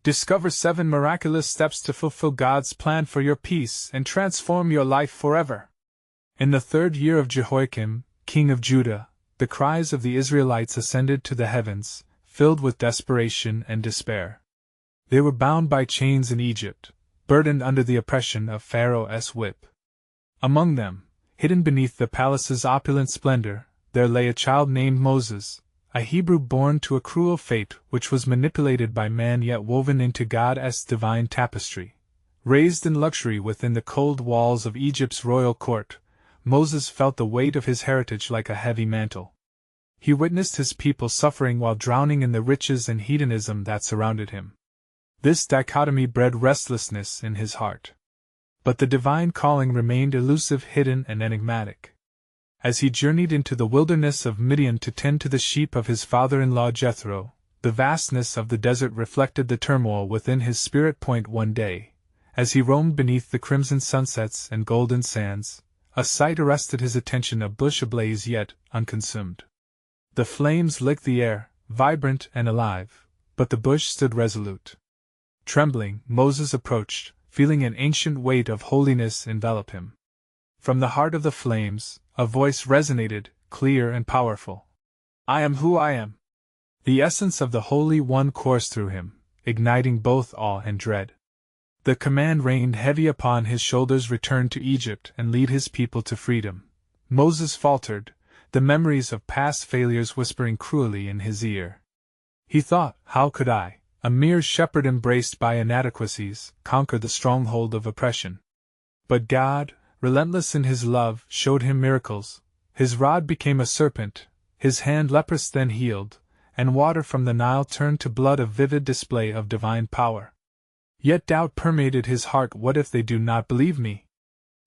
Discover 7 miraculous steps to fulfill God's plan for your peace and transform your life forever. In the 3rd year of Jehoiakim, king of Judah, the cries of the Israelites ascended to the heavens, filled with desperation and despair. They were bound by chains in Egypt, burdened under the oppression of Pharaoh's whip. Among them, hidden beneath the palace's opulent splendor, there lay a child named Moses, a Hebrew born to a cruel fate which was manipulated by man yet woven into God's divine tapestry. Raised in luxury within the cold walls of Egypt's royal court, Moses felt the weight of his heritage like a heavy mantle. He witnessed his people suffering while drowning in the riches and hedonism that surrounded him. This dichotomy bred restlessness in his heart. But the divine calling remained elusive, hidden, and enigmatic. As he journeyed into the wilderness of Midian to tend to the sheep of his father-in-law Jethro, the vastness of the desert reflected the turmoil within his spirit. One day, as he roamed beneath the crimson sunsets and golden sands, a sight arrested his attention: a bush ablaze yet unconsumed. The flames licked the air, vibrant and alive, but the bush stood resolute. Trembling, Moses approached, feeling an ancient weight of holiness envelop him. From the heart of the flames, a voice resonated, clear and powerful. "I am who I am." The essence of the Holy One coursed through him, igniting both awe and dread. The command rained heavy upon his shoulders: return to Egypt and lead his people to freedom. Moses faltered, the memories of past failures whispering cruelly in his ear. He thought, how could I, a mere shepherd embraced by inadequacies, conquer the stronghold of oppression? But God, relentless in his love, showed him miracles. His rod became a serpent, his hand leprous then healed, and water from the Nile turned to blood, a vivid display of divine power. Yet doubt permeated his heart. What if they do not believe me?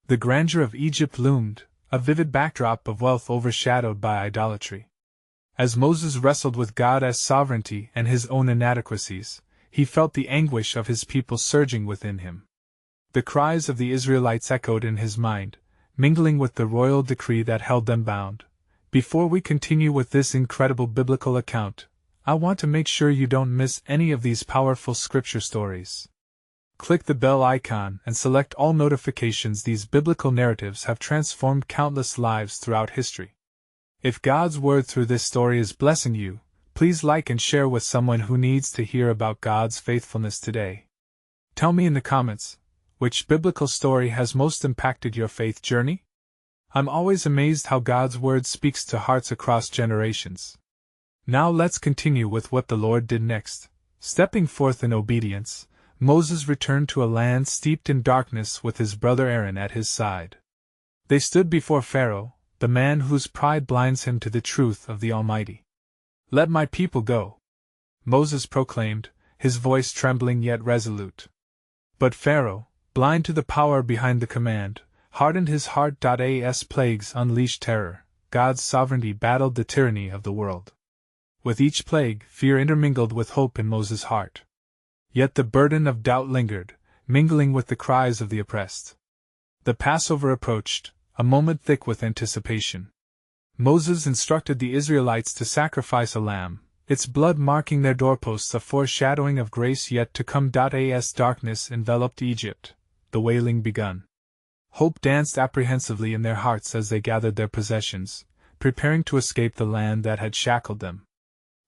The grandeur of Egypt loomed, a vivid backdrop of wealth overshadowed by idolatry. As Moses wrestled with God's sovereignty and his own inadequacies, he felt the anguish of his people surging within him. The cries of the Israelites echoed in his mind, mingling with the royal decree that held them bound. Before we continue with this incredible biblical account, I want to make sure you don't miss any of these powerful scripture stories. Click the bell icon and select all notifications. These biblical narratives have transformed countless lives throughout history. If God's word through this story is blessing you, please like and share with someone who needs to hear about God's faithfulness today. Tell me in the comments, which biblical story has most impacted your faith journey? I'm always amazed how God's word speaks to hearts across generations. Now let's continue with what the Lord did next. Stepping forth in obedience, Moses returned to a land steeped in darkness with his brother Aaron at his side. They stood before Pharaoh, the man whose pride blinds him to the truth of the Almighty. "Let my people go," Moses proclaimed, his voice trembling yet resolute. But Pharaoh, blind to the power behind the command, hardened his heart. As plagues unleashed terror, God's sovereignty battled the tyranny of the world. With each plague, fear intermingled with hope in Moses' heart. Yet the burden of doubt lingered, mingling with the cries of the oppressed. The Passover approached, a moment thick with anticipation. Moses instructed the Israelites to sacrifice a lamb, its blood marking their doorposts, a foreshadowing of grace yet to come. As darkness enveloped Egypt, the wailing begun. Hope danced apprehensively in their hearts as they gathered their possessions, preparing to escape the land that had shackled them.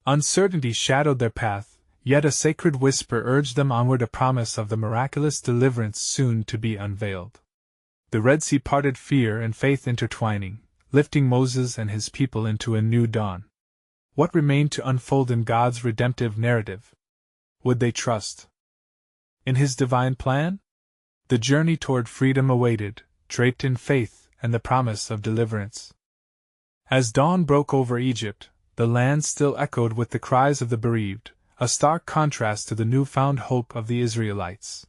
Uncertainty shadowed their path, yet a sacred whisper urged them onward, a promise of the miraculous deliverance soon to be unveiled. The Red Sea parted, fear and faith intertwining, lifting Moses and his people into a new dawn. What remained to unfold in God's redemptive narrative? Would they trust in His divine plan? The journey toward freedom awaited, draped in faith and the promise of deliverance. As dawn broke over Egypt, the land still echoed with the cries of the bereaved, a stark contrast to the newfound hope of the Israelites.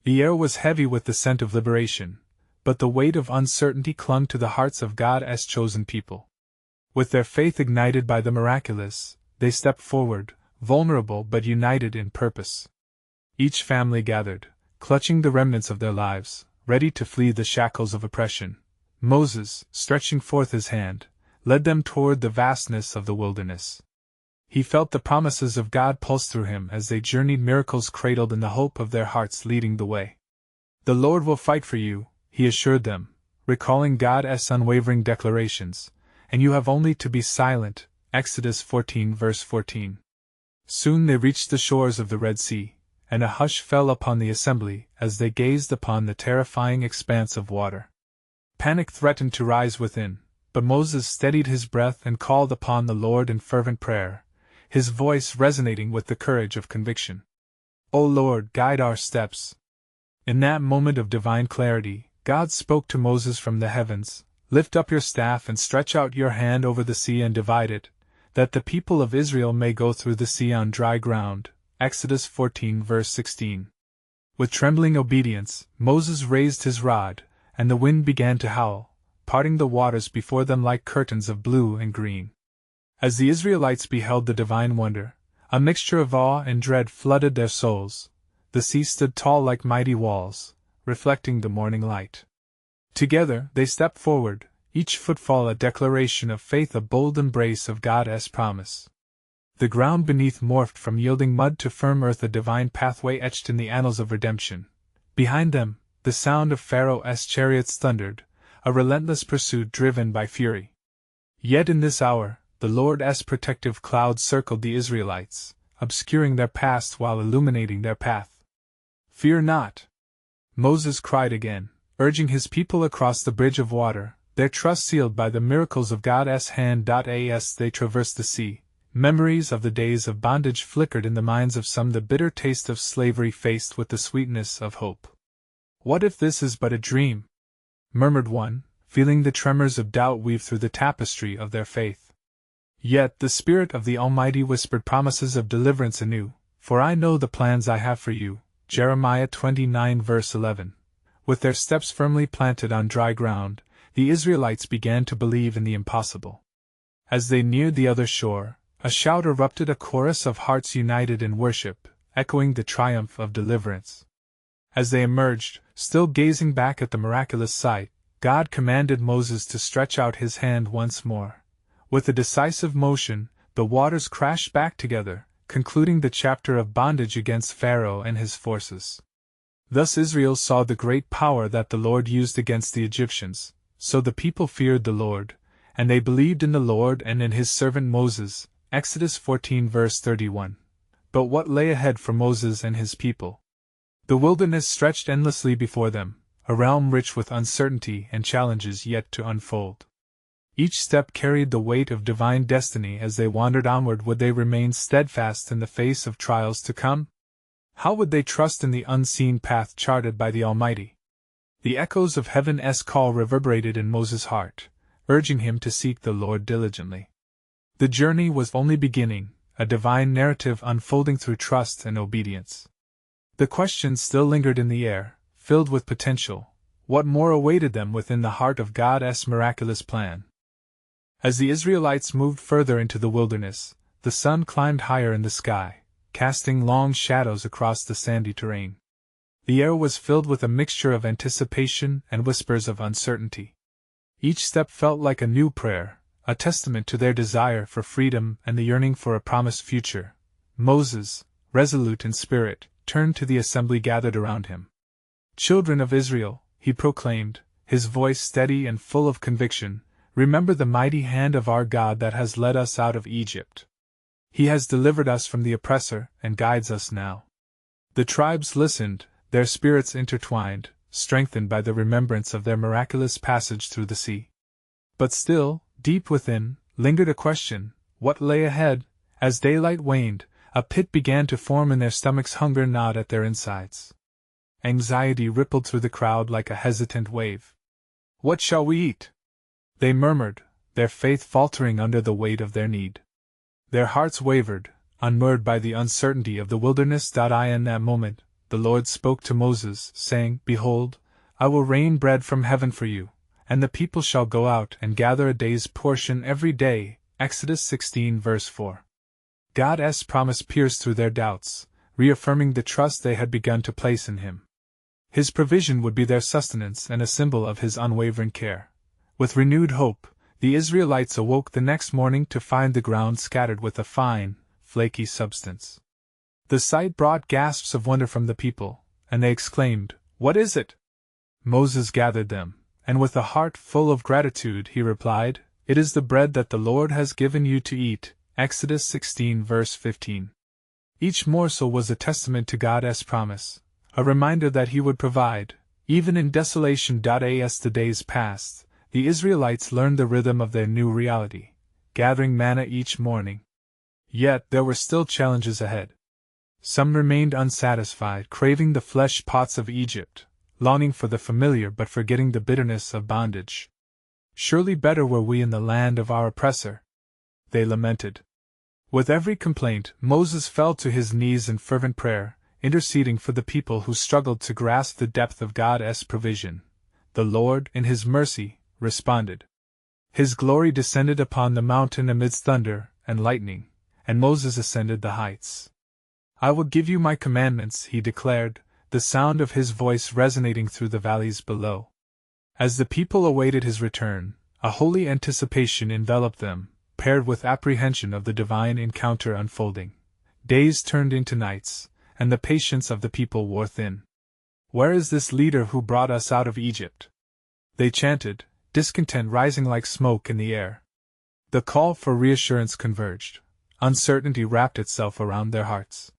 The air was heavy with the scent of liberation, but the weight of uncertainty clung to the hearts of God's chosen people. With their faith ignited by the miraculous, they stepped forward, vulnerable but united in purpose. Each family gathered, clutching the remnants of their lives, ready to flee the shackles of oppression. Moses, stretching forth his hand, led them toward the vastness of the wilderness. He felt the promises of God pulse through him as they journeyed, miracles cradled in the hope of their hearts leading the way. "The Lord will fight for you," he assured them, recalling God's unwavering declarations, "and you have only to be silent." Exodus 14 verse 14. Soon they reached the shores of the Red Sea, and a hush fell upon the assembly as they gazed upon the terrifying expanse of water. Panic threatened to rise within, but Moses steadied his breath and called upon the Lord in fervent prayer, his voice resonating with the courage of conviction. "O Lord, guide our steps." In that moment of divine clarity, God spoke to Moses from the heavens, "Lift up your staff and stretch out your hand over the sea and divide it, that the people of Israel may go through the sea on dry ground." Exodus 14 verse 16. With trembling obedience, Moses raised his rod, and the wind began to howl, parting the waters before them like curtains of blue and green. As the Israelites beheld the divine wonder, a mixture of awe and dread flooded their souls. The sea stood tall like mighty walls, reflecting the morning light. Together they stepped forward, each footfall a declaration of faith, a bold embrace of God's promise. The ground beneath morphed from yielding mud to firm earth, a divine pathway etched in the annals of redemption. Behind them, the sound of Pharaoh's chariots thundered, a relentless pursuit driven by fury. Yet in this hour, the Lord's protective cloud circled the Israelites, obscuring their past while illuminating their path. "Fear not!" Moses cried again, urging his people across the bridge of water, their trust sealed by the miracles of God's hand. As they traversed the sea, memories of the days of bondage flickered in the minds of some, the bitter taste of slavery faced with the sweetness of hope. "What if this is but a dream?" murmured one, feeling the tremors of doubt weave through the tapestry of their faith. Yet the Spirit of the Almighty whispered promises of deliverance anew, "For I know the plans I have for you." Jeremiah 29 verse 11. With their steps firmly planted on dry ground, the Israelites began to believe in the impossible. As they neared the other shore, a shout erupted, a chorus of hearts united in worship, echoing the triumph of deliverance. As they emerged, still gazing back at the miraculous sight, God commanded Moses to stretch out his hand once more. With a decisive motion, the waters crashed back together, concluding the chapter of bondage against Pharaoh and his forces. Thus Israel saw the great power that the Lord used against the Egyptians. So the people feared the Lord, and they believed in the Lord and in his servant Moses. Exodus 14 verse 31. But what lay ahead for Moses and his people? The wilderness stretched endlessly before them, a realm rich with uncertainty and challenges yet to unfold. Each step carried the weight of divine destiny. As they wandered onward, would they remain steadfast in the face of trials to come? How would they trust in the unseen path charted by the Almighty? The echoes of heaven's call reverberated in Moses' heart, urging him to seek the Lord diligently. The journey was only beginning, a divine narrative unfolding through trust and obedience. The questions still lingered in the air, filled with potential. What more awaited them within the heart of God's miraculous plan? As the Israelites moved further into the wilderness, the sun climbed higher in the sky, casting long shadows across the sandy terrain. The air was filled with a mixture of anticipation and whispers of uncertainty. Each step felt like a new prayer, a testament to their desire for freedom and the yearning for a promised future. Moses, resolute in spirit, turned to the assembly gathered around him. "Children of Israel," he proclaimed, his voice steady and full of conviction, "remember the mighty hand of our God that has led us out of Egypt. He has delivered us from the oppressor and guides us now." The tribes listened, their spirits intertwined, strengthened by the remembrance of their miraculous passage through the sea. But still, deep within, lingered a question: what lay ahead? As daylight waned, a pit began to form in their stomachs, hunger gnawed at their insides. Anxiety rippled through the crowd like a hesitant wave. "What shall we eat?" they murmured, their faith faltering under the weight of their need. Their hearts wavered, unmoored by the uncertainty of the wilderness. In that moment, the Lord spoke to Moses, saying, "Behold, I will rain bread from heaven for you, and the people shall go out and gather a day's portion every day." Exodus 16 verse 4. God's promise pierced through their doubts, reaffirming the trust they had begun to place in him. His provision would be their sustenance and a symbol of his unwavering care. With renewed hope, The Israelites awoke the next morning to find the ground scattered with a fine, flaky substance. The sight brought gasps of wonder from the people, and they exclaimed, "What is it?" Moses gathered them, and with a heart full of gratitude he replied, "It is the bread that the Lord has given you to eat." Exodus 16 verse 15. Each morsel was a testament to God's promise, a reminder that He would provide, even in desolation. As the days passed, the Israelites learned the rhythm of their new reality, gathering manna each morning. Yet there were still challenges ahead. Some remained unsatisfied, craving the flesh pots of Egypt, longing for the familiar but forgetting the bitterness of bondage. "Surely better were we in the land of our oppressor," they lamented. With every complaint, Moses fell to his knees in fervent prayer, interceding for the people who struggled to grasp the depth of God's provision. The Lord, in His mercy, responded. His glory descended upon the mountain amidst thunder and lightning, and Moses ascended the heights. "I will give you my commandments," he declared, the sound of his voice resonating through the valleys below. As the people awaited his return, a holy anticipation enveloped them, paired with apprehension of the divine encounter unfolding. Days turned into nights, and the patience of the people wore thin. "Where is this leader who brought us out of Egypt?" they chanted, discontent rising like smoke in the air. The call for reassurance converged. Uncertainty wrapped itself around their hearts.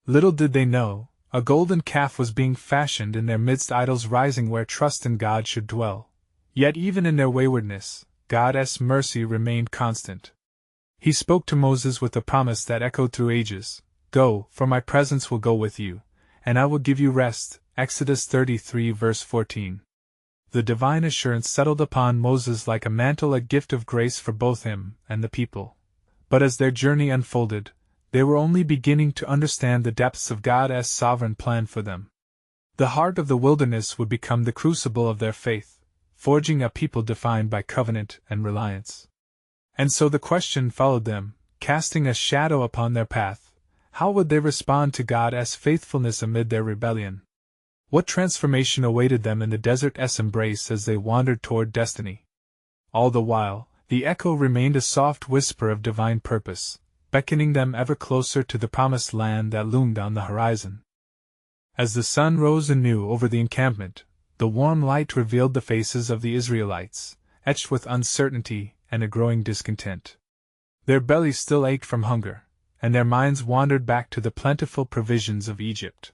Little did they know, a golden calf was being fashioned in their midst, idols rising where trust in God should dwell. Yet even in their waywardness, God's mercy remained constant. He spoke to Moses with a promise that echoed through ages, "Go, for my presence will go with you, and I will give you rest." Exodus 33 verse 14. The divine assurance settled upon Moses like a mantle, a gift of grace for both him and the people. But as their journey unfolded, they were only beginning to understand the depths of God's sovereign plan for them. The heart of the wilderness would become the crucible of their faith, forging a people defined by covenant and reliance. And so the question followed them, casting a shadow upon their path: how would they respond to God's faithfulness amid their rebellion? What transformation awaited them in the desert's embrace as they wandered toward destiny? All the while, the echo remained a soft whisper of divine purpose, beckoning them ever closer to the promised land that loomed on the horizon. As the sun rose anew over the encampment, the warm light revealed the faces of the Israelites, etched with uncertainty and a growing discontent. Their bellies still ached from hunger, and their minds wandered back to the plentiful provisions of Egypt.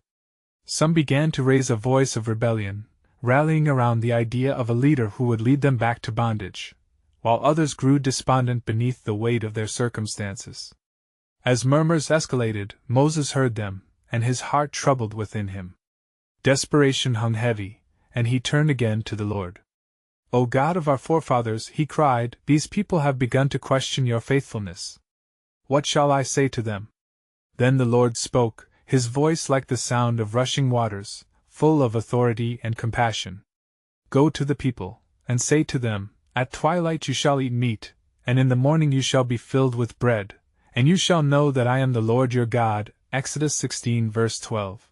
Some began to raise a voice of rebellion, rallying around the idea of a leader who would lead them back to bondage, while others grew despondent beneath the weight of their circumstances. As murmurs escalated, Moses heard them, and his heart troubled within him. Desperation hung heavy, and he turned again to the Lord. "O God of our forefathers," he cried, "these people have begun to question your faithfulness. What shall I say to them?" Then the Lord spoke, his voice like the sound of rushing waters, full of authority and compassion. "Go to the people, and say to them, at twilight you shall eat meat, and in the morning you shall be filled with bread, and you shall know that I am the Lord your God." Exodus 16 verse 12.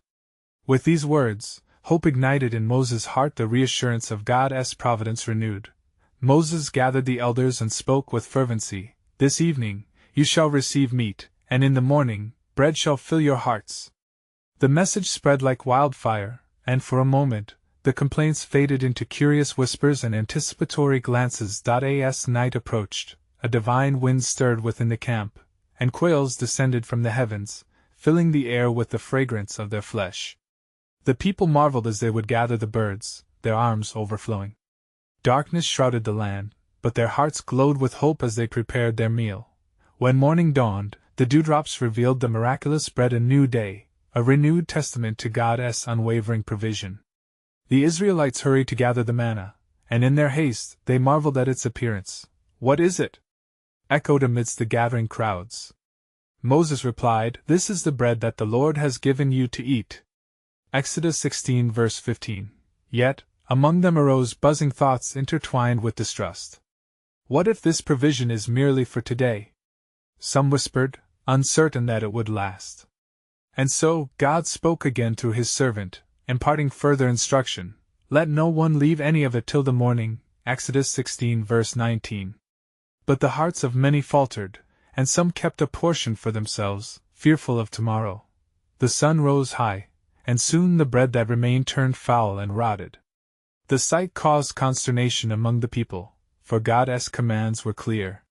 With these words, hope ignited in Moses' heart, the reassurance of God's providence renewed. Moses gathered the elders and spoke with fervency, "This evening you shall receive meat, and in the morning bread shall fill your hearts." The message spread like wildfire, and for a moment, the complaints faded into curious whispers and anticipatory glances. As night approached, a divine wind stirred within the camp, and quails descended from the heavens, filling the air with the fragrance of their flesh. The people marveled as they would gather the birds, their arms overflowing. Darkness shrouded the land, but their hearts glowed with hope as they prepared their meal. When morning dawned, the dewdrops revealed the miraculous bread, a new day, a renewed testament to God's unwavering provision. The Israelites hurried to gather the manna, and in their haste they marveled at its appearance. "What is it?" echoed amidst the gathering crowds. Moses replied, "This is the bread that the Lord has given you to eat." Exodus 16 verse 15. Yet, among them arose buzzing thoughts intertwined with distrust. What if this provision is merely for today? Some whispered, uncertain that it would last. And so, God spoke again through his servant, imparting further instruction: "Let no one leave any of it till the morning." Exodus 16 verse 19. But the hearts of many faltered, and some kept a portion for themselves, fearful of tomorrow. The sun rose high, and soon the bread that remained turned foul and rotted. The sight caused consternation among the people, for God's commands were clear.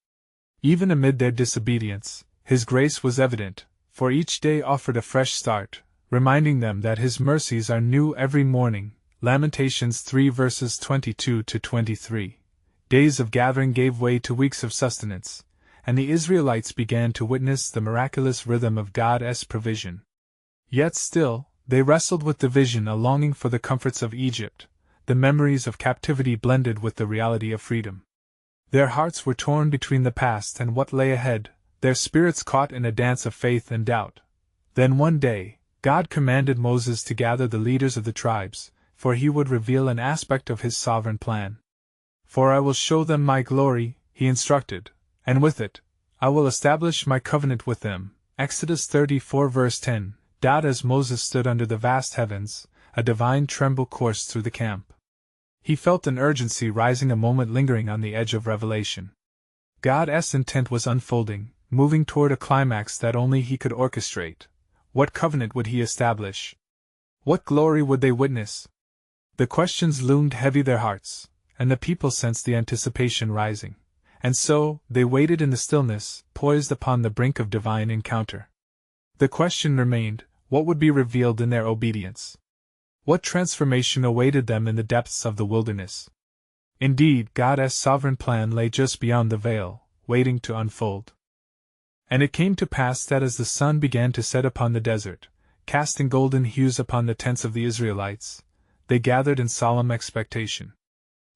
Even amid their disobedience, His grace was evident, for each day offered a fresh start, reminding them that His mercies are new every morning. Lamentations 3 verses 22 to 23. Days of gathering gave way to weeks of sustenance, and the Israelites began to witness the miraculous rhythm of God's provision. Yet still, they wrestled with the vision, a longing for the comforts of Egypt, the memories of captivity blended with the reality of freedom. Their hearts were torn between the past and what lay ahead, their spirits caught in a dance of faith and doubt. Then one day, God commanded Moses to gather the leaders of the tribes, for He would reveal an aspect of His sovereign plan. "For I will show them my glory," He instructed, "and with it, I will establish my covenant with them." Exodus 34 verse 10. As Moses stood under the vast heavens, a divine tremble coursed through the camp. He felt an urgency rising, a moment lingering on the edge of revelation. God's intent was unfolding, moving toward a climax that only He could orchestrate. What covenant would He establish? What glory would they witness? The questions loomed heavy their hearts, and the people sensed the anticipation rising. And so, they waited in the stillness, poised upon the brink of divine encounter. The question remained, what would be revealed in their obedience? What transformation awaited them in the depths of the wilderness? Indeed, God's sovereign plan lay just beyond the veil, waiting to unfold. And it came to pass that as the sun began to set upon the desert, casting golden hues upon the tents of the Israelites, they gathered in solemn expectation.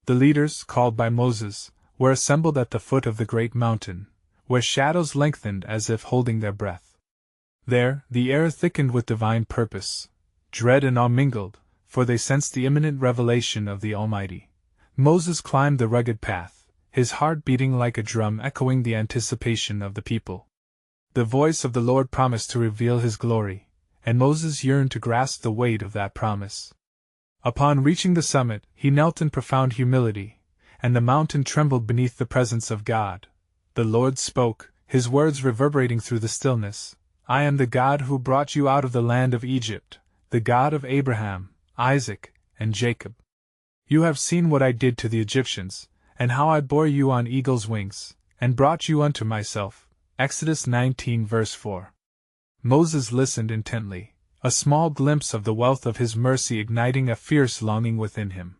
The leaders, called by Moses, were assembled at the foot of the great mountain, where shadows lengthened as if holding their breath. There, the air thickened with divine purpose. Dread and awe mingled, for they sensed the imminent revelation of the Almighty. Moses climbed the rugged path, his heart beating like a drum, echoing the anticipation of the people. The voice of the Lord promised to reveal His glory, and Moses yearned to grasp the weight of that promise. Upon reaching the summit, he knelt in profound humility, and the mountain trembled beneath the presence of God. The Lord spoke, His words reverberating through the stillness. "I am the God who brought you out of the land of Egypt, the God of Abraham, Isaac, and Jacob. You have seen what I did to the Egyptians, and how I bore you on eagle's wings, and brought you unto myself." Exodus 19 verse 4. Moses listened intently, a small glimpse of the wealth of His mercy igniting a fierce longing within him.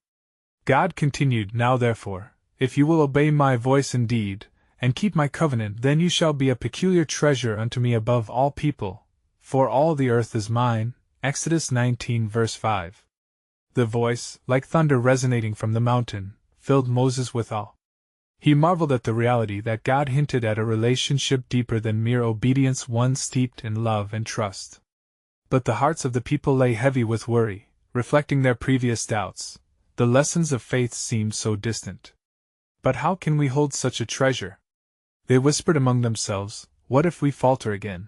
God continued, "Now therefore, if you will obey my voice indeed, and keep my covenant, then you shall be a peculiar treasure unto me above all people, for all the earth is mine." Exodus 19 verse 5. The voice, like thunder resonating from the mountain, filled Moses with awe. He marveled at the reality that God hinted at a relationship deeper than mere obedience, one steeped in love and trust. But the hearts of the people lay heavy with worry, reflecting their previous doubts. The lessons of faith seemed so distant. "But how can we hold such a treasure?" they whispered among themselves. "What if we falter again?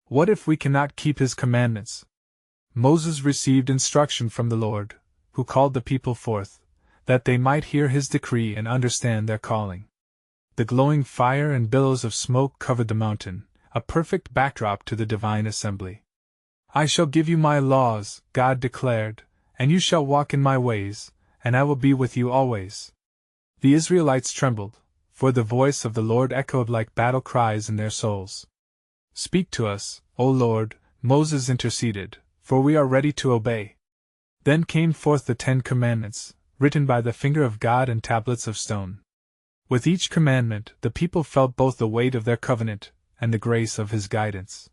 What if we cannot keep His commandments?" Moses received instruction from the Lord, who called the people forth, that they might hear His decree and understand their calling. The glowing fire and billows of smoke covered the mountain, a perfect backdrop to the divine assembly. "I shall give you my laws," God declared, "and you shall walk in my ways, and I will be with you always." The Israelites trembled, for the voice of the Lord echoed like battle cries in their souls. "Speak to us, O Lord," Moses interceded, "for we are ready to obey." Then came forth the 10 Commandments, written by the finger of God in tablets of stone. With each commandment, the people felt both the weight of their covenant and the grace of His guidance.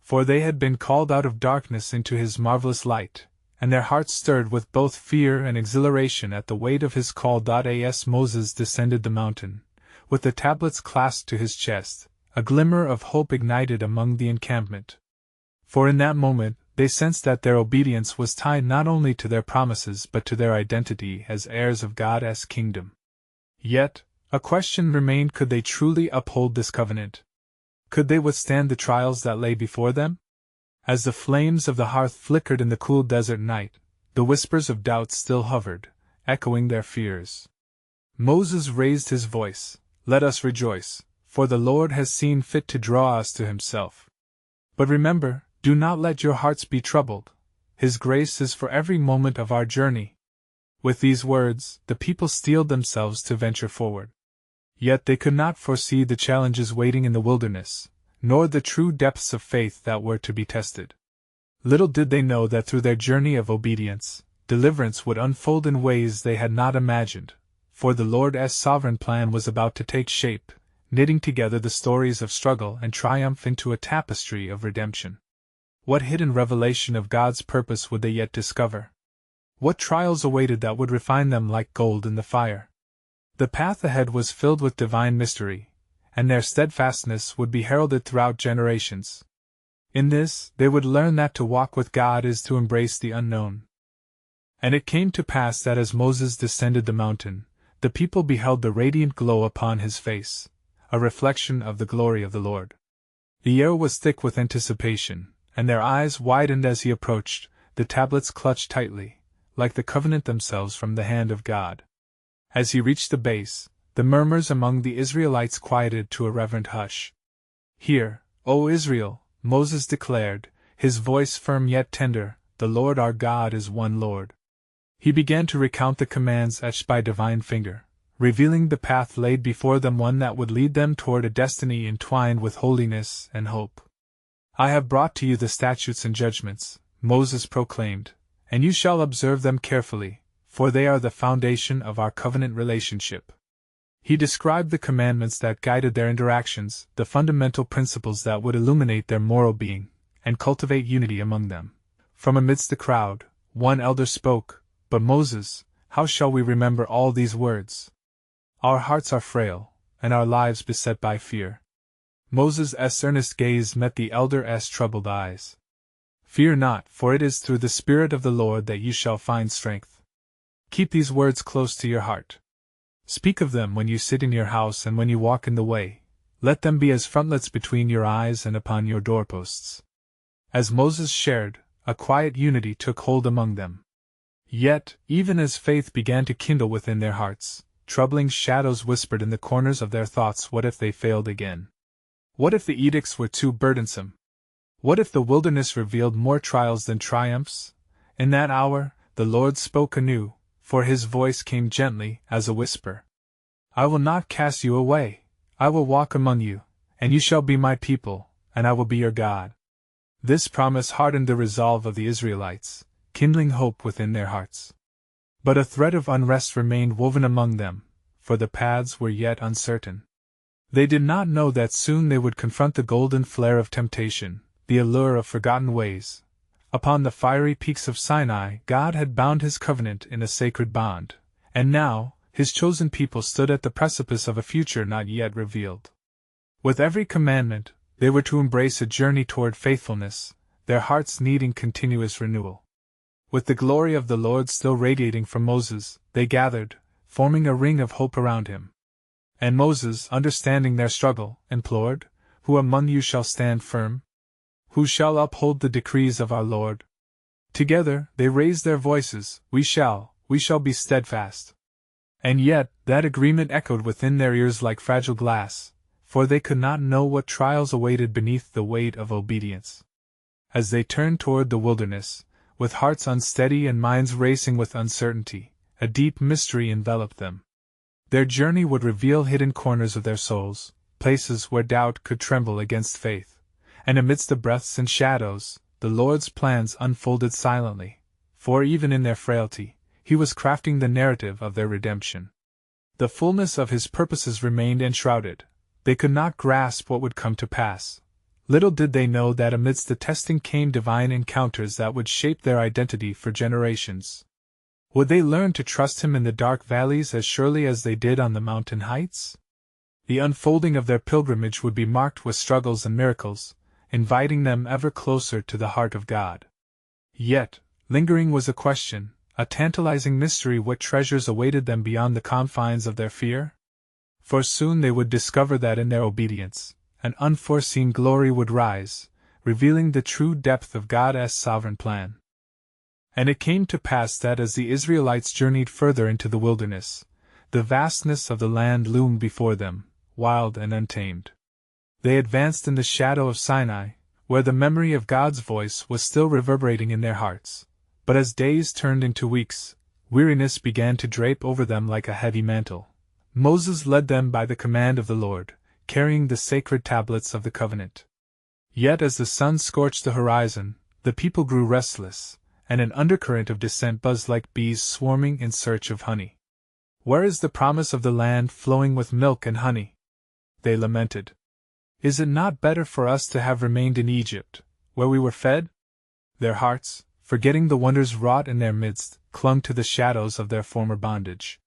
For they had been called out of darkness into His marvelous light, and their hearts stirred with both fear and exhilaration at the weight of His call. As Moses descended the mountain, with the tablets clasped to his chest, a glimmer of hope ignited among the encampment. For in that moment, they sensed that their obedience was tied not only to their promises but to their identity as heirs of God's kingdom. Yet, a question remained: could they truly uphold this covenant? Could they withstand the trials that lay before them? As the flames of the hearth flickered in the cool desert night, the whispers of doubt still hovered, echoing their fears. Moses raised his voice, Let us rejoice, for the Lord has seen fit to draw us to himself. But remember, do not let your hearts be troubled. His grace is for every moment of our journey." With these words, the people steeled themselves to venture forward. Yet they could not foresee the challenges waiting in the wilderness, nor the true depths of faith that were to be tested. Little did they know that through their journey of obedience, deliverance would unfold in ways they had not imagined, for the Lord's sovereign plan was about to take shape, knitting together the stories of struggle and triumph into a tapestry of redemption. What hidden revelation of God's purpose would they yet discover? What trials awaited that would refine them like gold in the fire? The path ahead was filled with divine mystery, and their steadfastness would be heralded throughout generations. In this, they would learn that to walk with God is to embrace the unknown. And it came to pass that as Moses descended the mountain, the people beheld the radiant glow upon his face, a reflection of the glory of the Lord. The air was thick with anticipation, and their eyes widened as he approached, the tablets clutched tightly, like the covenant themselves from the hand of God. As he reached the base, the murmurs among the Israelites quieted to a reverent hush. "Hear, O Israel," Moses declared, his voice firm yet tender, "the Lord our God is one Lord." He began to recount the commands etched by divine finger, revealing the path laid before them, one that would lead them toward a destiny entwined with holiness and hope. "I have brought to you the statutes and judgments," Moses proclaimed, "and you shall observe them carefully, for they are the foundation of our covenant relationship." He described the commandments that guided their interactions, the fundamental principles that would illuminate their moral being, and cultivate unity among them. From amidst the crowd, one elder spoke, "But Moses, how shall we remember all these words? Our hearts are frail, and our lives beset by fear." Moses' earnest gaze met the elder's troubled eyes. "Fear not, for it is through the Spirit of the Lord that you shall find strength. Keep these words close to your heart. Speak of them when you sit in your house and when you walk in the way. Let them be as frontlets between your eyes and upon your doorposts." As Moses shared, a quiet unity took hold among them. Yet, even as faith began to kindle within their hearts, troubling shadows whispered in the corners of their thoughts. What if they failed again? What if the edicts were too burdensome? What if the wilderness revealed more trials than triumphs? In that hour, the Lord spoke anew, for his voice came gently as a whisper. "I will not cast you away. I will walk among you, and you shall be my people, and I will be your God." This promise hardened the resolve of the Israelites, kindling hope within their hearts. But a thread of unrest remained woven among them, for the paths were yet uncertain. They did not know that soon they would confront the golden flare of temptation, the allure of forgotten ways. Upon the fiery peaks of Sinai, God had bound his covenant in a sacred bond, and now, his chosen people stood at the precipice of a future not yet revealed. With every commandment, they were to embrace a journey toward faithfulness, their hearts needing continuous renewal. With the glory of the Lord still radiating from Moses, they gathered, forming a ring of hope around him. And Moses, understanding their struggle, implored, "Who among you shall stand firm? Who shall uphold the decrees of our Lord?" Together, they raised their voices, we shall be steadfast." And yet, that agreement echoed within their ears like fragile glass, for they could not know what trials awaited beneath the weight of obedience. As they turned toward the wilderness, with hearts unsteady and minds racing with uncertainty, a deep mystery enveloped them. Their journey would reveal hidden corners of their souls, places where doubt could tremble against faith. And amidst the breaths and shadows, the Lord's plans unfolded silently, for even in their frailty, he was crafting the narrative of their redemption. The fullness of his purposes remained enshrouded. They could not grasp what would come to pass. Little did they know that amidst the testing came divine encounters that would shape their identity for generations. Would they learn to trust him in the dark valleys as surely as they did on the mountain heights? The unfolding of their pilgrimage would be marked with struggles and miracles, inviting them ever closer to the heart of God. Yet, lingering was a question, a tantalizing mystery: what treasures awaited them beyond the confines of their fear? For soon they would discover that in their obedience, an unforeseen glory would rise, revealing the true depth of God's sovereign plan. And it came to pass that as the Israelites journeyed further into the wilderness, the vastness of the land loomed before them, wild and untamed. They advanced in the shadow of Sinai, where the memory of God's voice was still reverberating in their hearts. But as days turned into weeks, weariness began to drape over them like a heavy mantle. Moses led them by the command of the Lord, carrying the sacred tablets of the covenant. Yet as the sun scorched the horizon, the people grew restless, and an undercurrent of dissent buzzed like bees swarming in search of honey. "Where is the promise of the land flowing with milk and honey?" they lamented. "Is it not better for us to have remained in Egypt, where we were fed?" Their hearts, forgetting the wonders wrought in their midst, clung to the shadows of their former bondage.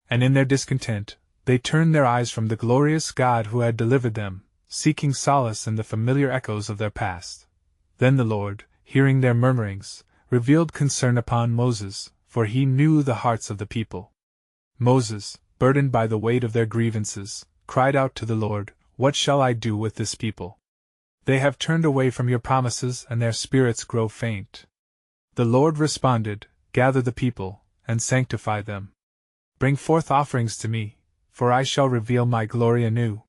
And in their discontent, they turned their eyes from the glorious God who had delivered them, seeking solace in the familiar echoes of their past. Then the Lord, hearing their murmurings, revealed concern upon Moses, for he knew the hearts of the people. Moses, burdened by the weight of their grievances, cried out to the Lord, "What shall I do with this people? They have turned away from your promises and their spirits grow faint." The Lord responded, "Gather the people, and sanctify them. Bring forth offerings to me, for I shall reveal my glory anew.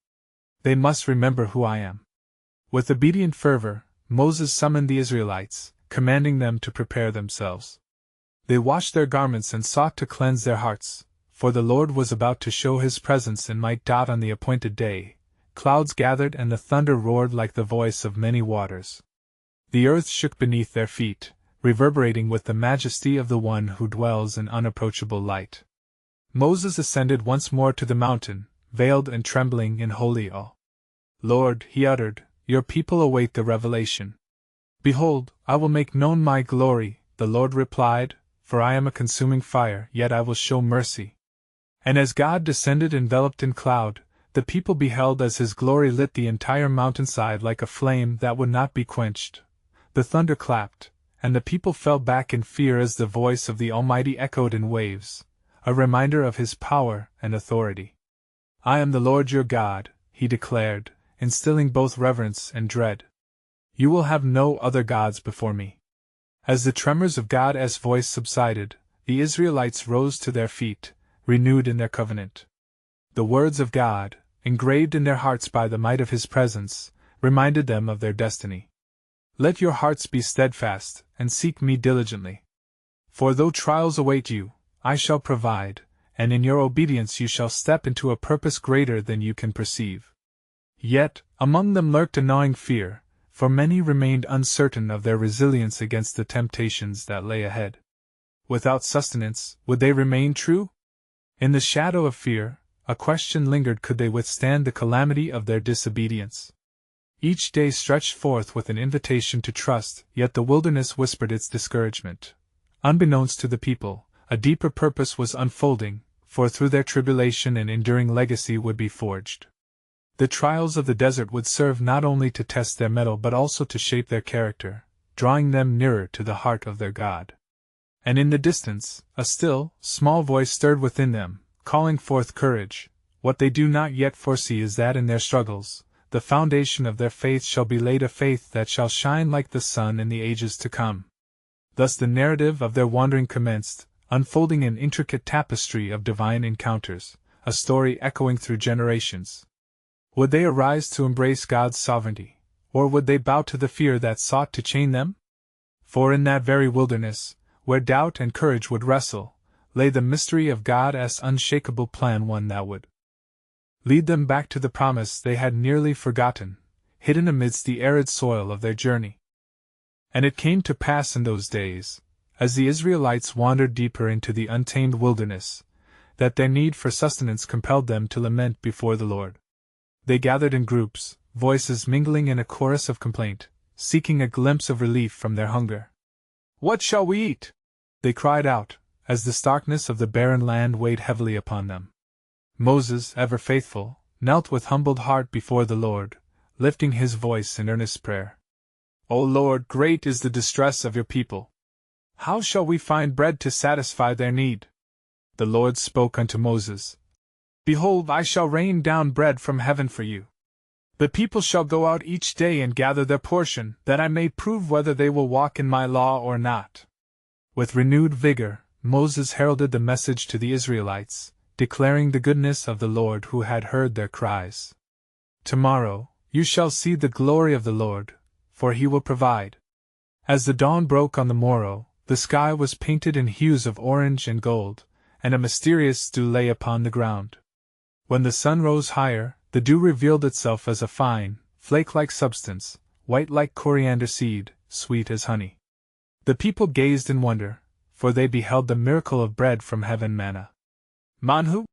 They must remember who I am." With obedient fervor, Moses summoned the Israelites, commanding them to prepare themselves. They washed their garments and sought to cleanse their hearts, for the Lord was about to show his presence in might. On the appointed day, clouds gathered and the thunder roared like the voice of many waters. The earth shook beneath their feet, reverberating with the majesty of the one who dwells in unapproachable light. Moses ascended once more to the mountain, veiled and trembling in holy awe. "Lord," he uttered, "your people await the revelation." "Behold, I will make known my glory," the Lord replied, "for I am a consuming fire, yet I will show mercy." And as God descended enveloped in cloud, the people beheld as his glory lit the entire mountainside like a flame that would not be quenched. The thunder clapped, and the people fell back in fear as the voice of the Almighty echoed in waves, a reminder of his power and authority. "I am the Lord your God," he declared, instilling both reverence and dread. "You will have no other gods before me." As the tremors of God's voice subsided, the Israelites rose to their feet, renewed in their covenant. The words of God, engraved in their hearts by the might of his presence, reminded them of their destiny. "Let your hearts be steadfast, and seek me diligently. For though trials await you, I shall provide, and in your obedience you shall step into a purpose greater than you can perceive." Yet, among them lurked a gnawing fear, for many remained uncertain of their resilience against the temptations that lay ahead. Without sustenance, would they remain true? In the shadow of fear, a question lingered: could they withstand the calamity of their disobedience? Each day stretched forth with an invitation to trust, yet the wilderness whispered its discouragement. Unbeknownst to the people, a deeper purpose was unfolding, for through their tribulation an enduring legacy would be forged. The trials of the desert would serve not only to test their mettle but also to shape their character, drawing them nearer to the heart of their God. And in the distance, a still, small voice stirred within them, calling forth courage. What they do not yet foresee is that in their struggles, the foundation of their faith shall be laid, a faith that shall shine like the sun in the ages to come. Thus the narrative of their wandering commenced, unfolding an intricate tapestry of divine encounters, a story echoing through generations. Would they arise to embrace God's sovereignty, or would they bow to the fear that sought to chain them? For in that very wilderness, where doubt and courage would wrestle, lay the mystery of God's unshakable plan, one that would lead them back to the promise they had nearly forgotten, hidden amidst the arid soil of their journey. And it came to pass in those days, as the Israelites wandered deeper into the untamed wilderness, that their need for sustenance compelled them to lament before the Lord. They gathered in groups, voices mingling in a chorus of complaint, seeking a glimpse of relief from their hunger. "What shall we eat?" they cried out, as the starkness of the barren land weighed heavily upon them. Moses, ever faithful, knelt with humbled heart before the Lord, lifting his voice in earnest prayer. "O Lord, great is the distress of your people. How shall we find bread to satisfy their need?" The Lord spoke unto Moses, "Behold, I shall rain down bread from heaven for you. The people shall go out each day and gather their portion, that I may prove whether they will walk in my law or not." With renewed vigor, Moses heralded the message to the Israelites, declaring the goodness of the Lord who had heard their cries. "Tomorrow, you shall see the glory of the Lord, for he will provide." As the dawn broke on the morrow, the sky was painted in hues of orange and gold, and a mysterious dew lay upon the ground. When the sun rose higher, the dew revealed itself as a fine, flake-like substance, white like coriander seed, sweet as honey. The people gazed in wonder, for they beheld the miracle of bread from heaven, manna. "Manhu?"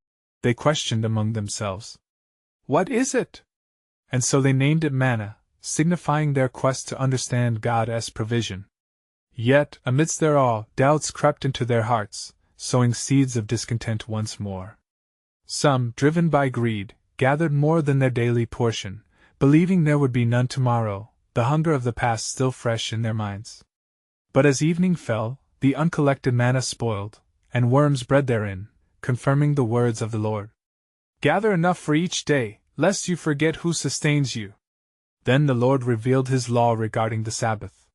they questioned among themselves. "What is it?" And so they named it manna, signifying their quest to understand God's provision. Yet, amidst their awe, doubts crept into their hearts, sowing seeds of discontent once more. Some, driven by greed, gathered more than their daily portion, believing there would be none tomorrow, the hunger of the past still fresh in their minds. But as evening fell, the uncollected manna spoiled, and worms bred therein, confirming the words of the Lord. "Gather enough for each day, lest you forget who sustains you." Then the Lord revealed his law regarding the Sabbath.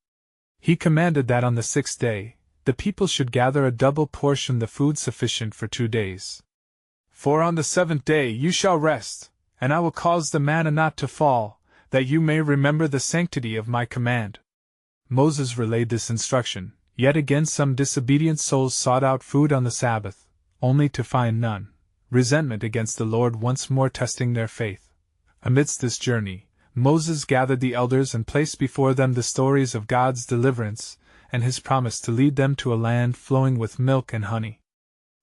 He commanded that on the sixth day, the people should gather a double portion, the food sufficient for 2 days. "For on the seventh day you shall rest, and I will cause the manna not to fall, that you may remember the sanctity of my command." Moses relayed this instruction, yet again some disobedient souls sought out food on the Sabbath, only to find none, resentment against the Lord once more testing their faith. Amidst this journey, Moses gathered the elders and placed before them the stories of God's deliverance, and his promise to lead them to a land flowing with milk and honey.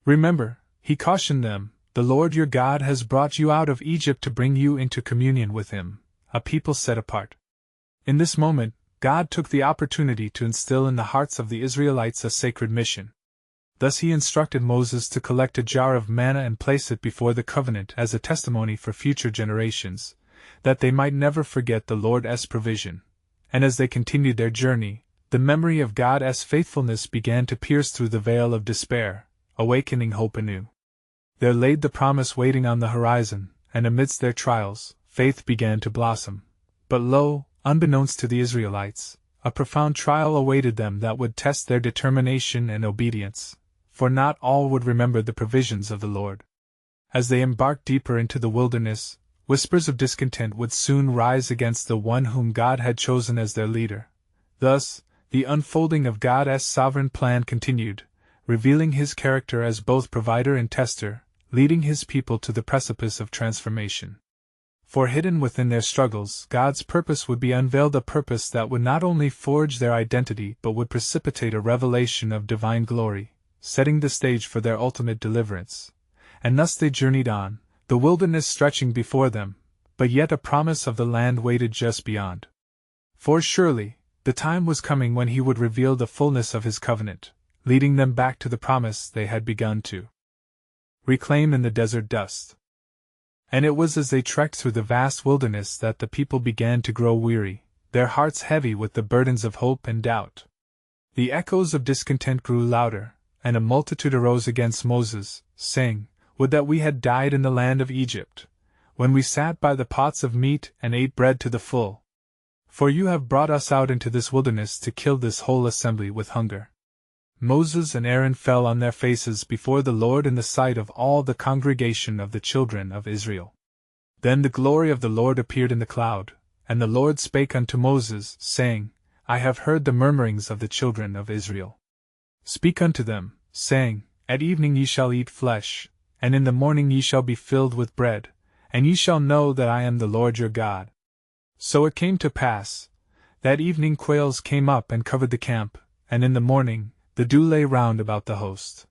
"Remember," he cautioned them, "the Lord your God has brought you out of Egypt to bring you into communion with him, a people set apart." In this moment, God took the opportunity to instill in the hearts of the Israelites a sacred mission. Thus he instructed Moses to collect a jar of manna and place it before the covenant as a testimony for future generations, that they might never forget the Lord's provision. And as they continued their journey, the memory of God's faithfulness began to pierce through the veil of despair, awakening hope anew. There laid the promise waiting on the horizon, and amidst their trials, faith began to blossom. But lo, unbeknownst to the Israelites, a profound trial awaited them that would test their determination and obedience, for not all would remember the provisions of the Lord. As they embarked deeper into the wilderness, whispers of discontent would soon rise against the one whom God had chosen as their leader. Thus, the unfolding of God's sovereign plan continued, revealing his character as both provider and tester, leading his people to the precipice of transformation. For hidden within their struggles, God's purpose would be unveiled, a purpose that would not only forge their identity but would precipitate a revelation of divine glory, setting the stage for their ultimate deliverance. And thus they journeyed on, the wilderness stretching before them, but yet a promise of the land waited just beyond. For surely, the time was coming when he would reveal the fullness of his covenant, leading them back to the promise they had begun to reclaim in the desert dust. And it was as they trekked through the vast wilderness that the people began to grow weary, their hearts heavy with the burdens of hope and doubt. The echoes of discontent grew louder, and a multitude arose against Moses, saying, "Would that we had died in the land of Egypt, when we sat by the pots of meat and ate bread to the full. For you have brought us out into this wilderness to kill this whole assembly with hunger." Moses and Aaron fell on their faces before the Lord in the sight of all the congregation of the children of Israel. Then the glory of the Lord appeared in the cloud, and the Lord spake unto Moses, saying, "I have heard the murmurings of the children of Israel. Speak unto them, saying, At evening ye shall eat flesh, and in the morning ye shall be filled with bread, and ye shall know that I am the Lord your God." So it came to pass, that evening quails came up and covered the camp, and in the morning the dew lay round about the host.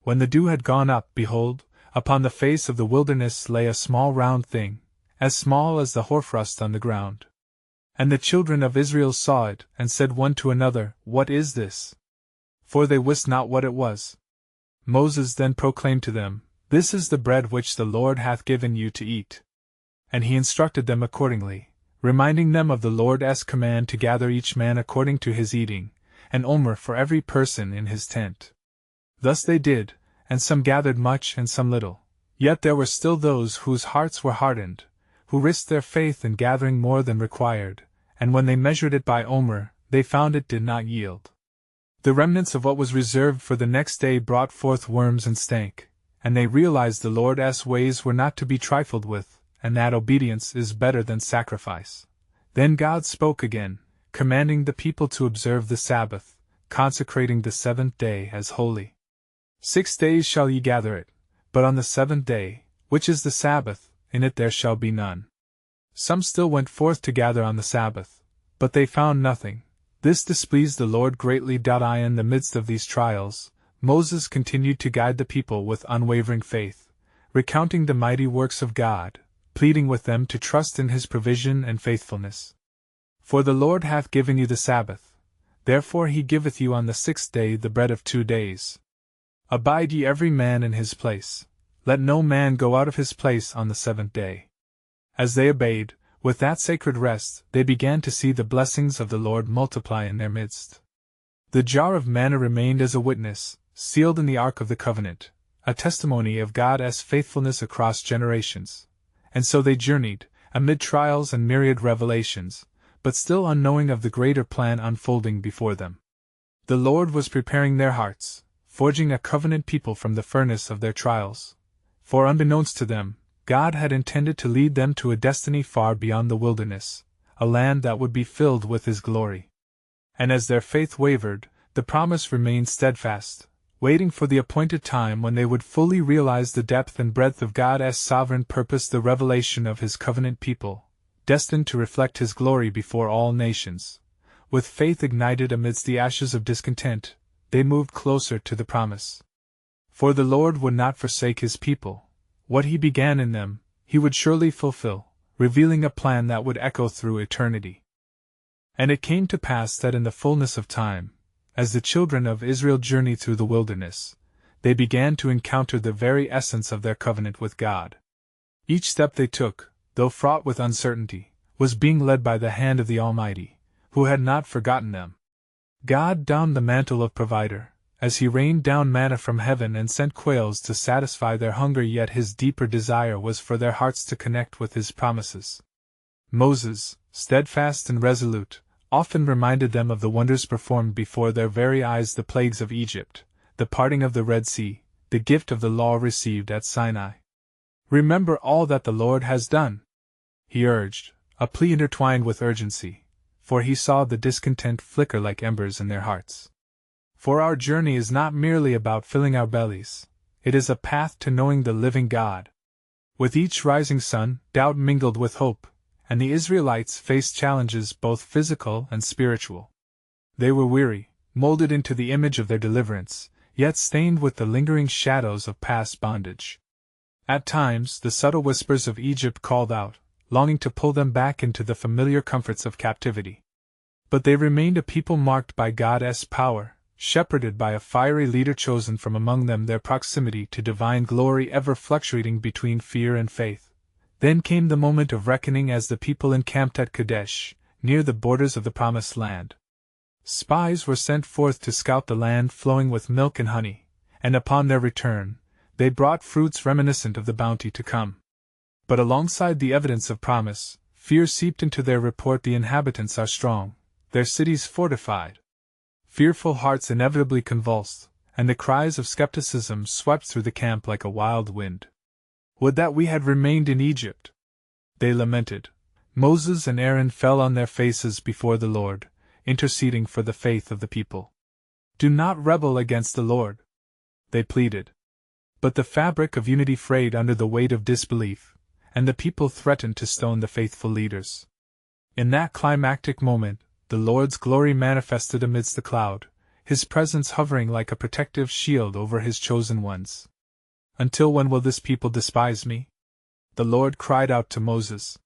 When the dew had gone up, behold, upon the face of the wilderness lay a small round thing, as small as the hoarfrost on the ground. And the children of Israel saw it, and said one to another, "What is this?" For they wist not what it was. Moses then proclaimed to them, "This is the bread which the Lord hath given you to eat." And he instructed them accordingly, reminding them of the Lord's command to gather each man according to his eating, an omer for every person in his tent. Thus they did, and some gathered much and some little. Yet there were still those whose hearts were hardened, who risked their faith in gathering more than required, and when they measured it by omer, they found it did not yield. The remnants of what was reserved for the next day brought forth worms and stank, and they realized the Lord's ways were not to be trifled with, and that obedience is better than sacrifice. Then God spoke again, commanding the people to observe the Sabbath, consecrating the seventh day as holy. 6 days shall ye gather it, but on the seventh day, which is the Sabbath, in it there shall be none. Some still went forth to gather on the Sabbath, but they found nothing. This displeased the Lord greatly. In the midst of these trials, Moses continued to guide the people with unwavering faith, recounting the mighty works of God, pleading with them to trust in His provision and faithfulness. For the Lord hath given you the Sabbath, therefore He giveth you on the 6th day the bread of 2 days. Abide ye every man in his place, let no man go out of his place on the 7th day. As they obeyed, with that sacred rest, they began to see the blessings of the Lord multiply in their midst. The jar of manna remained as a witness, sealed in the Ark of the Covenant, a testimony of God's faithfulness across generations. And so they journeyed, amid trials and myriad revelations, but still unknowing of the greater plan unfolding before them. The Lord was preparing their hearts, forging a covenant people from the furnace of their trials. For unbeknownst to them, God had intended to lead them to a destiny far beyond the wilderness, a land that would be filled with His glory. And as their faith wavered, the promise remained steadfast, waiting for the appointed time when they would fully realize the depth and breadth of God's sovereign purpose, the revelation of His covenant people, destined to reflect His glory before all nations. With faith ignited amidst the ashes of discontent, they moved closer to the promise. For the Lord would not forsake His people. What He began in them, He would surely fulfill, revealing a plan that would echo through eternity. And it came to pass that in the fullness of time, as the children of Israel journeyed through the wilderness, they began to encounter the very essence of their covenant with God. Each step they took, though fraught with uncertainty, was being led by the hand of the Almighty, who had not forgotten them. God donned the mantle of provider, as He rained down manna from heaven and sent quails to satisfy their hunger, yet His deeper desire was for their hearts to connect with His promises. Moses, steadfast and resolute, often reminded them of the wonders performed before their very eyes, the plagues of Egypt, the parting of the Red Sea, the gift of the law received at Sinai. Remember all that the Lord has done, He urged, a plea intertwined with urgency, for He saw the discontent flicker like embers in their hearts. For our journey is not merely about filling our bellies, it is a path to knowing the living God. With each rising sun, doubt mingled with hope, and the Israelites faced challenges both physical and spiritual. They were weary, molded into the image of their deliverance, yet stained with the lingering shadows of past bondage. At times, the subtle whispers of Egypt called out, longing to pull them back into the familiar comforts of captivity. But they remained a people marked by God's power, shepherded by a fiery leader chosen from among them, their proximity to divine glory ever fluctuating between fear and faith. Then came the moment of reckoning as the people encamped at Kadesh, near the borders of the Promised Land. Spies were sent forth to scout the land flowing with milk and honey, and upon their return, they brought fruits reminiscent of the bounty to come. But alongside the evidence of promise, fear seeped into their report. The inhabitants are strong, their cities fortified. Fearful hearts inevitably convulsed, and the cries of skepticism swept through the camp like a wild wind. Would that we had remained in Egypt! They lamented. Moses and Aaron fell on their faces before the Lord, interceding for the faith of the people. Do not rebel against the Lord, they pleaded. But the fabric of unity frayed under the weight of disbelief, and the people threatened to stone the faithful leaders. In that climactic moment, the Lord's glory manifested amidst the cloud, His presence hovering like a protective shield over His chosen ones. Until when will this people despise me? The Lord cried out to Moses.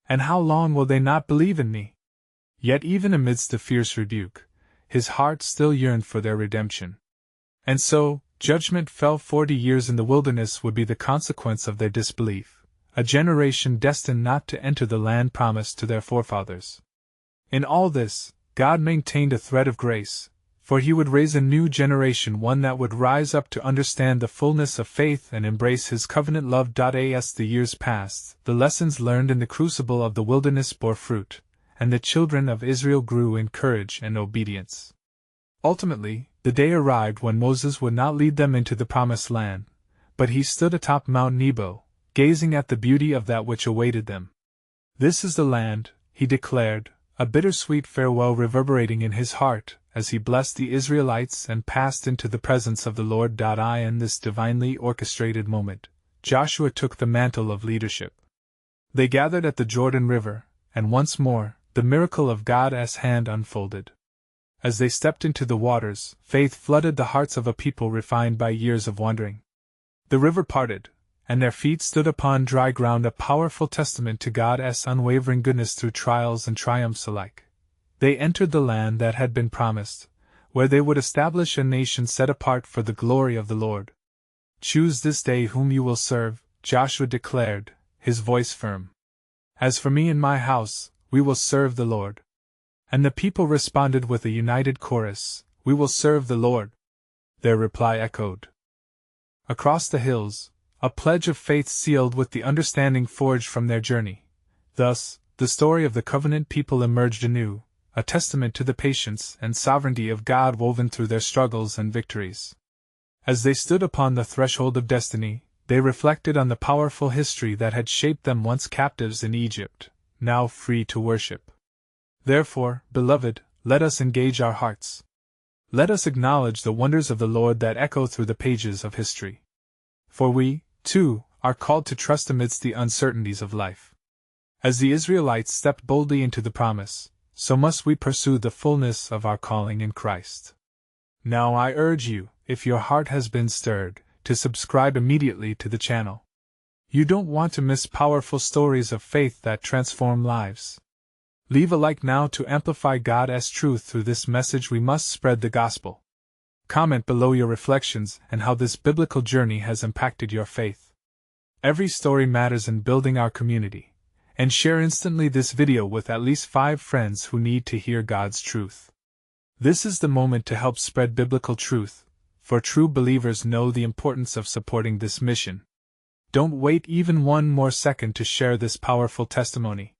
And how long will they not believe in me? Yet even amidst the fierce rebuke, His heart still yearned for their redemption. And so, judgment fell. 40 years in the wilderness would be the consequence of their disbelief, a generation destined not to enter the land promised to their forefathers. In all this, God maintained a thread of grace, for He would raise a new generation, one that would rise up to understand the fullness of faith and embrace His covenant love. As the years passed, the lessons learned in the crucible of the wilderness bore fruit, and the children of Israel grew in courage and obedience. Ultimately, the day arrived when Moses would not lead them into the promised land, But he stood atop Mount Nebo, gazing at the beauty of that which awaited them. "This is the land," he declared, a bittersweet farewell reverberating in his heart as he blessed the Israelites and passed into the presence of the Lord. In this divinely orchestrated moment, Joshua took the mantle of leadership. They gathered at the Jordan River, and once more, the miracle of God's hand unfolded. As they stepped into the waters, faith flooded the hearts of a people refined by years of wandering. The river parted, and their feet stood upon dry ground, a powerful testament to God's unwavering goodness through trials and triumphs alike. They entered the land that had been promised, where they would establish a nation set apart for the glory of the Lord. "Choose this day whom you will serve," Joshua declared, his voice firm. "As for me and my house, we will serve the Lord." And the people responded with a united chorus, "We will serve the Lord." Their reply echoed across the hills, a pledge of faith sealed with the understanding forged from their journey. Thus, the story of the covenant people emerged anew, a testament to the patience and sovereignty of God woven through their struggles and victories. As they stood upon the threshold of destiny, they reflected on the powerful history that had shaped them, once captives in Egypt, now free to worship. Therefore, beloved, let us engage our hearts. Let us acknowledge the wonders of the Lord that echo through the pages of history. For we, too, are called to trust amidst the uncertainties of life. As the Israelites stepped boldly into the promise, so must we pursue the fullness of our calling in Christ. Now I urge you, if your heart has been stirred, to subscribe immediately to the channel. You don't want to miss powerful stories of faith that transform lives. Leave a like now to amplify God's truth through this message. We must spread the gospel. Comment below your reflections and how this biblical journey has impacted your faith. Every story matters in building our community. And share instantly this video with at least 5 friends who need to hear God's truth. This is the moment to help spread biblical truth, for true believers know the importance of supporting this mission. Don't wait even one more second to share this powerful testimony.